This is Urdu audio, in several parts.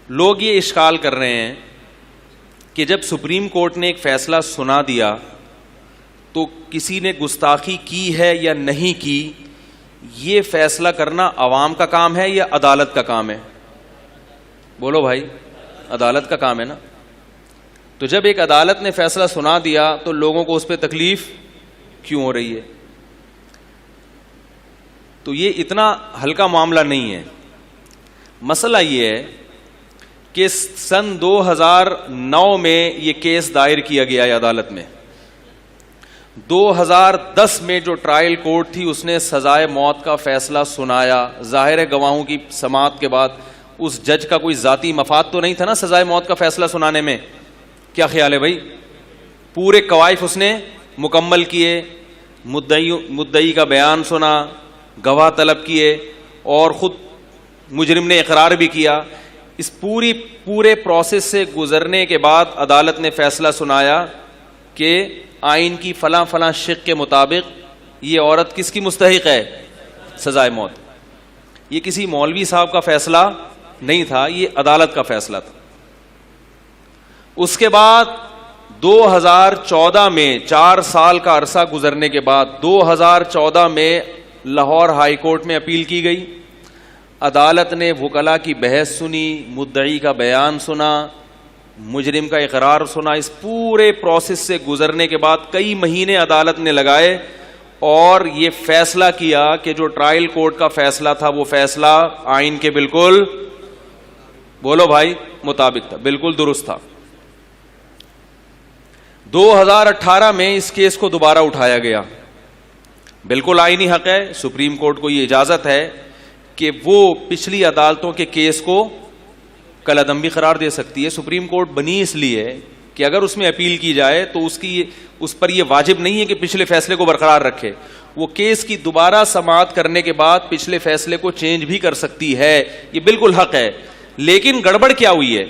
لوگ یہ اشکال کر رہے ہیں کہ جب سپریم کورٹ نے ایک فیصلہ سنا دیا تو کسی نے گستاخی کی ہے یا نہیں کی، یہ فیصلہ کرنا عوام کا کام ہے یا عدالت کا کام ہے؟ بولو بھائی، عدالت کا کام ہے نا۔ تو جب ایک عدالت نے فیصلہ سنا دیا تو لوگوں کو اس پہ تکلیف کیوں ہو رہی ہے؟ تو یہ اتنا ہلکا معاملہ نہیں ہے۔ مسئلہ یہ ہے کہ سن 2009 میں یہ کیس دائر کیا گیا ہے عدالت میں۔ 2010 میں جو ٹرائل کورٹ تھی اس نے سزائے موت کا فیصلہ سنایا۔ ظاہر ہے گواہوں کی سماعت کے بعد اس جج کا کوئی ذاتی مفاد تو نہیں تھا نا سزائے موت کا فیصلہ سنانے میں۔ کیا خیال ہے بھائی؟ پورے قوائف اس نے مکمل کیے، مدعی کا بیان سنا، گواہ طلب کیے اور خود مجرم نے اقرار بھی کیا۔ اس پورے پروسیس سے گزرنے کے بعد عدالت نے فیصلہ سنایا کہ آئین کی فلاں فلاں شق کے مطابق یہ عورت کس کی مستحق ہے؟ سزائے موت۔ یہ کسی مولوی صاحب کا فیصلہ نہیں تھا، یہ عدالت کا فیصلہ تھا۔ اس کے بعد 2014 میں 4 سال کا عرصہ گزرنے کے بعد 2014 میں لاہور ہائی کورٹ میں اپیل کی گئی۔ عدالت نے وکلاء کی بحث سنی، مدعی کا بیان سنا، مجرم کا اقرار سنا۔ اس پورے پروسیس سے گزرنے کے بعد کئی مہینے عدالت نے لگائے اور یہ فیصلہ کیا کہ جو ٹرائل کورٹ کا فیصلہ تھا وہ فیصلہ آئین کے بالکل، بولو بھائی، مطابق تھا، بالکل درست تھا۔ 2018 میں اس کیس کو دوبارہ اٹھایا گیا۔ بالکل آئینی حق ہے، سپریم کورٹ کو یہ اجازت ہے کہ وہ پچھلی عدالتوں کے کیس کو کالعدم بھی قرار دے سکتی ہے۔ سپریم کورٹ بنی اس لیے کہ اگر اس میں اپیل کی جائے تو اس پر یہ واجب نہیں ہے کہ پچھلے فیصلے کو برقرار رکھے، وہ کیس کی دوبارہ سماعت کرنے کے بعد پچھلے فیصلے کو چینج بھی کر سکتی ہے، یہ بالکل حق ہے۔ لیکن گڑبڑ کیا ہوئی ہے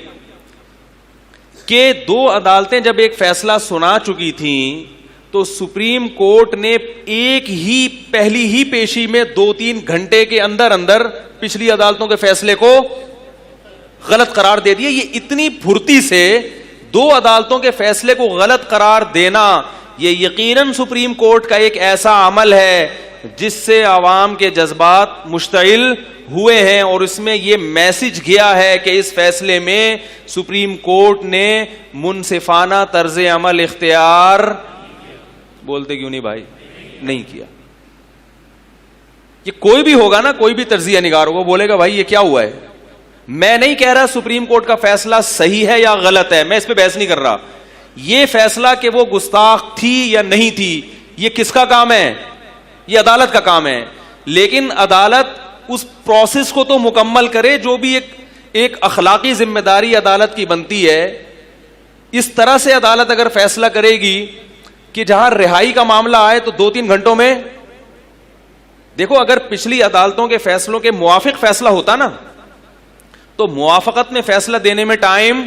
کہ 2 عدالتیں جب ایک فیصلہ سنا چکی تھیں تو سپریم کورٹ نے پہلی ہی پیشی میں 2-3 گھنٹے کے اندر پچھلی عدالتوں کے فیصلے کو غلط قرار دے دیا۔ یہ اتنی پھرتی سے 2 عدالتوں کے فیصلے کو غلط قرار دینا، یہ یقیناً سپریم کورٹ کا ایک ایسا عمل ہے جس سے عوام کے جذبات مشتعل ہوئے ہیں، اور اس میں یہ میسج گیا ہے کہ اس فیصلے میں سپریم کورٹ نے منصفانہ طرز عمل اختیار، بولتے کیوں نہیں بھائی، نہیں کیا۔ یہ کوئی بھی ہوگا نا، کوئی بھی تجزیہ نگار ہوگا، بولے گا بھائی یہ کیا ہوا ہے۔ میں نہیں کہہ رہا سپریم کورٹ کا فیصلہ صحیح ہے یا غلط ہے، میں اس پہ بحث نہیں کر رہا۔ یہ فیصلہ کہ وہ گستاخ تھی یا نہیں تھی، یہ کس کا کام ہے؟ یہ عدالت کا کام ہے۔ لیکن عدالت اس پروسیس کو تو مکمل کرے جو بھی ایک اخلاقی ذمہ داری عدالت کی بنتی ہے۔ اس طرح سے عدالت اگر فیصلہ کرے گی کہ جہاں رہائی کا معاملہ آئے تو 2-3 گھنٹوں میں، دیکھو اگر پچھلی عدالتوں کے فیصلوں کے موافق فیصلہ ہوتا نا تو موافقت میں فیصلہ دینے میں ٹائم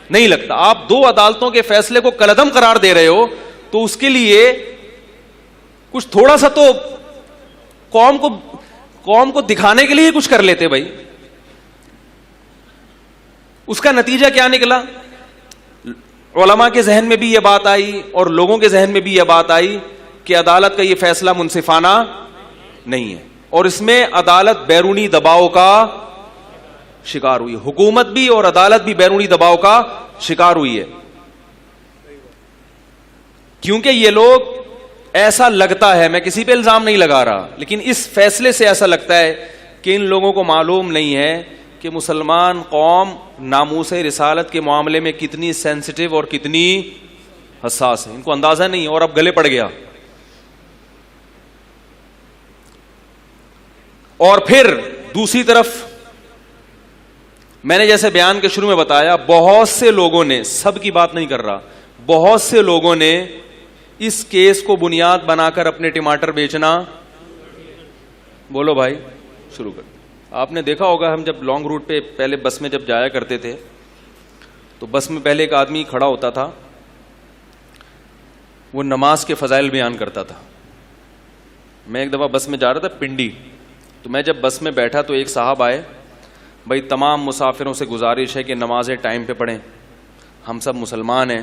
نہیں لگتا۔ آپ 2 عدالتوں کے فیصلے کو کالعدم قرار دے رہے ہو تو اس کے لیے کچھ تھوڑا سا تو قوم کو دکھانے کے لیے کچھ کر لیتے بھائی۔ اس کا نتیجہ کیا نکلا؟ علماء کے ذہن میں بھی یہ بات آئی اور لوگوں کے ذہن میں بھی یہ بات آئی کہ عدالت کا یہ فیصلہ منصفانہ نہیں ہے، اور اس میں عدالت بیرونی دباؤ کا شکار ہوئی، حکومت بھی اور عدالت بھی بیرونی دباؤ کا شکار ہوئی ہے۔ کیونکہ یہ لوگ، ایسا لگتا ہے، میں کسی پہ الزام نہیں لگا رہا، لیکن اس فیصلے سے ایسا لگتا ہے کہ ان لوگوں کو معلوم نہیں ہے کہ مسلمان قوم ناموس رسالت کے معاملے میں کتنی سینسٹیو اور کتنی حساس ہے، ان کو اندازہ نہیں، اور اب گلے پڑ گیا۔ اور پھر دوسری طرف میں نے جیسے بیان کے شروع میں بتایا، بہت سے لوگوں نے، سب کی بات نہیں کر رہا، بہت سے لوگوں نے اس کیس کو بنیاد بنا کر اپنے ٹماٹر بیچنا، بولو بھائی، شروع کر دیا۔ آپ نے دیکھا ہوگا ہم جب لانگ روٹ پہ پہلے بس میں جب جایا کرتے تھے تو بس میں پہلے ایک آدمی کھڑا ہوتا تھا، وہ نماز کے فضائل بیان کرتا تھا۔ میں ایک دفعہ بس میں جا رہا تھا پنڈی، تو میں جب بس میں بیٹھا تو ایک صاحب آئے، بھائی تمام مسافروں سے گزارش ہے کہ نمازیں ٹائم پہ پڑھیں. ہم سب مسلمان ہیں.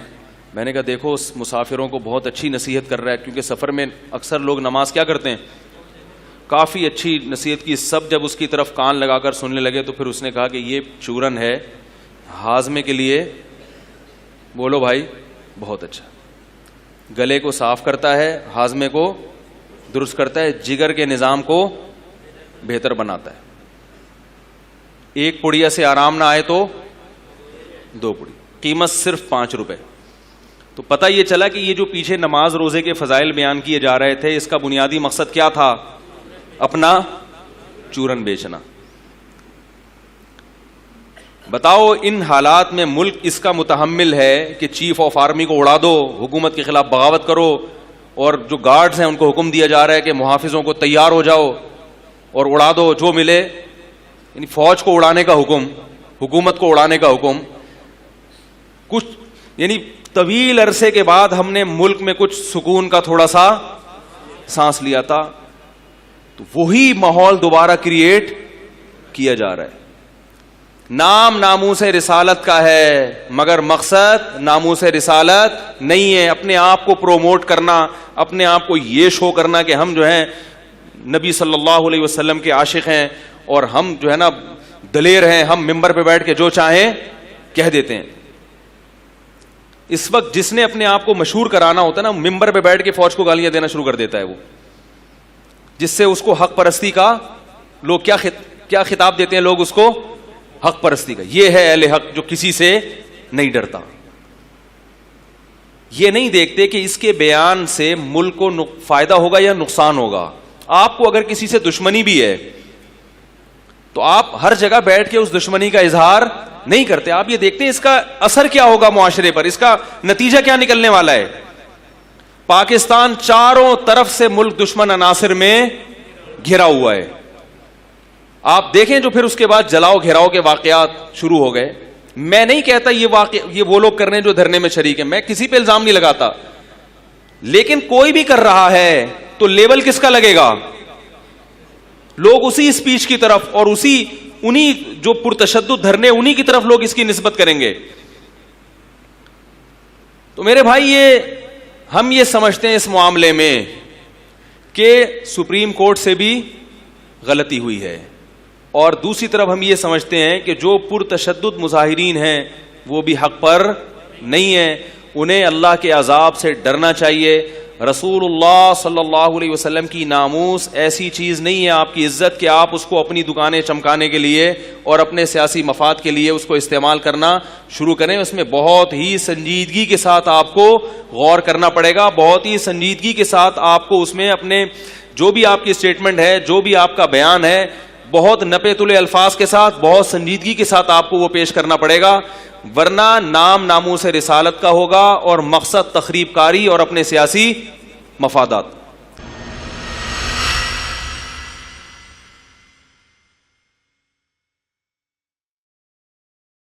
میں نے کہا دیکھو اس مسافروں کو بہت اچھی نصیحت کر رہا ہے, کیونکہ سفر میں اکثر لوگ نماز کیا کرتے ہیں, کافی اچھی نصیحت کی. سب جب اس کی طرف کان لگا کر سننے لگے تو پھر اس نے کہا کہ یہ چورن ہے ہاضمے کے لیے. بولو بھائی بہت اچھا, گلے کو صاف کرتا ہے, ہاضمے کو درست کرتا ہے, جگر کے نظام کو بہتر بناتا ہے. ایک پڑیا سے آرام نہ آئے تو 2 پڑی, قیمت صرف 5 روپے. تو پتہ یہ چلا کہ یہ جو پیچھے نماز روزے کے فضائل بیان کیے جا رہے تھے, اس کا بنیادی مقصد کیا تھا, اپنا چورن بیچنا. بتاؤ ان حالات میں ملک اس کا متحمل ہے کہ چیف آف آرمی کو اڑا دو, حکومت کے خلاف بغاوت کرو, اور جو گارڈز ہیں ان کو حکم دیا جا رہا ہے کہ محافظوں کو تیار ہو جاؤ اور اڑا دو جو ملے. یعنی فوج کو اڑانے کا حکم, حکومت کو اڑانے کا حکم. کچھ یعنی طویل عرصے کے بعد ہم نے ملک میں کچھ سکون کا تھوڑا سا سانس لیا تھا, تو وہی ماحول دوبارہ کریٹ کیا جا رہا ہے. نام ناموس رسالت کا ہے مگر مقصد ناموس رسالت نہیں ہے. اپنے آپ کو پروموٹ کرنا, اپنے آپ کو یہ شو کرنا کہ ہم جو ہیں نبی صلی اللہ علیہ وسلم کے عاشق ہیں اور ہم جو ہے نا دلیر ہیں, ہم ممبر پہ بیٹھ کے جو چاہیں کہہ دیتے ہیں. اس وقت جس نے اپنے آپ کو مشہور کرانا ہوتا ہے نا, ممبر پہ بیٹھ کے فوج کو گالیاں دینا شروع کر دیتا ہے وہ, جس سے اس کو حق پرستی کا لوگ کیا خطاب دیتے ہیں لوگ اس کو, حق پرستی کا. یہ ہے اہل حق جو کسی سے نہیں ڈرتا. یہ نہیں دیکھتے کہ اس کے بیان سے ملک کو فائدہ ہوگا یا نقصان ہوگا. آپ کو اگر کسی سے دشمنی بھی ہے تو آپ ہر جگہ بیٹھ کے اس دشمنی کا اظہار نہیں کرتے. آپ یہ دیکھتے ہیں اس کا اثر کیا ہوگا معاشرے پر, اس کا نتیجہ کیا نکلنے والا ہے. پاکستان چاروں طرف سے ملک دشمن عناصر میں گھرا ہوا ہے. آپ دیکھیں جو پھر اس کے بعد جلاؤ گھیراؤ کے واقعات شروع ہو گئے. میں نہیں کہتا یہ وہ لوگ کر رہے ہیں جو دھرنے میں شریک ہیں, میں کسی پہ الزام نہیں لگاتا, لیکن کوئی بھی کر رہا ہے تو لیبل کس کا لگے گا, لوگ اسی اسپیچ کی طرف اور انہی جو پرتشدد دھرنے انہی کی طرف لوگ اس کی نسبت کریں گے. تو میرے بھائی ہم یہ سمجھتے ہیں اس معاملے میں کہ سپریم کورٹ سے بھی غلطی ہوئی ہے, اور دوسری طرف ہم یہ سمجھتے ہیں کہ جو پرتشدد مظاہرین ہیں وہ بھی حق پر نہیں ہیں, انہیں اللہ کے عذاب سے ڈرنا چاہیے. رسول اللہ صلی اللہ علیہ وسلم کی ناموس ایسی چیز نہیں ہے, آپ کی عزت, کہ آپ اس کو اپنی دکانیں چمکانے کے لیے اور اپنے سیاسی مفاد کے لیے اس کو استعمال کرنا شروع کریں. اس میں بہت ہی سنجیدگی کے ساتھ آپ کو غور کرنا پڑے گا, بہت ہی سنجیدگی کے ساتھ آپ کو اس میں اپنے جو بھی آپ کی اسٹیٹمنٹ ہے, جو بھی آپ کا بیان ہے, بہت نپے تلے الفاظ کے ساتھ, بہت سنجیدگی کے ساتھ آپ کو وہ پیش کرنا پڑے گا, ورنہ نام ناموس رسالت کا ہوگا اور مقصد تخریب کاری اور اپنے سیاسی مفادات.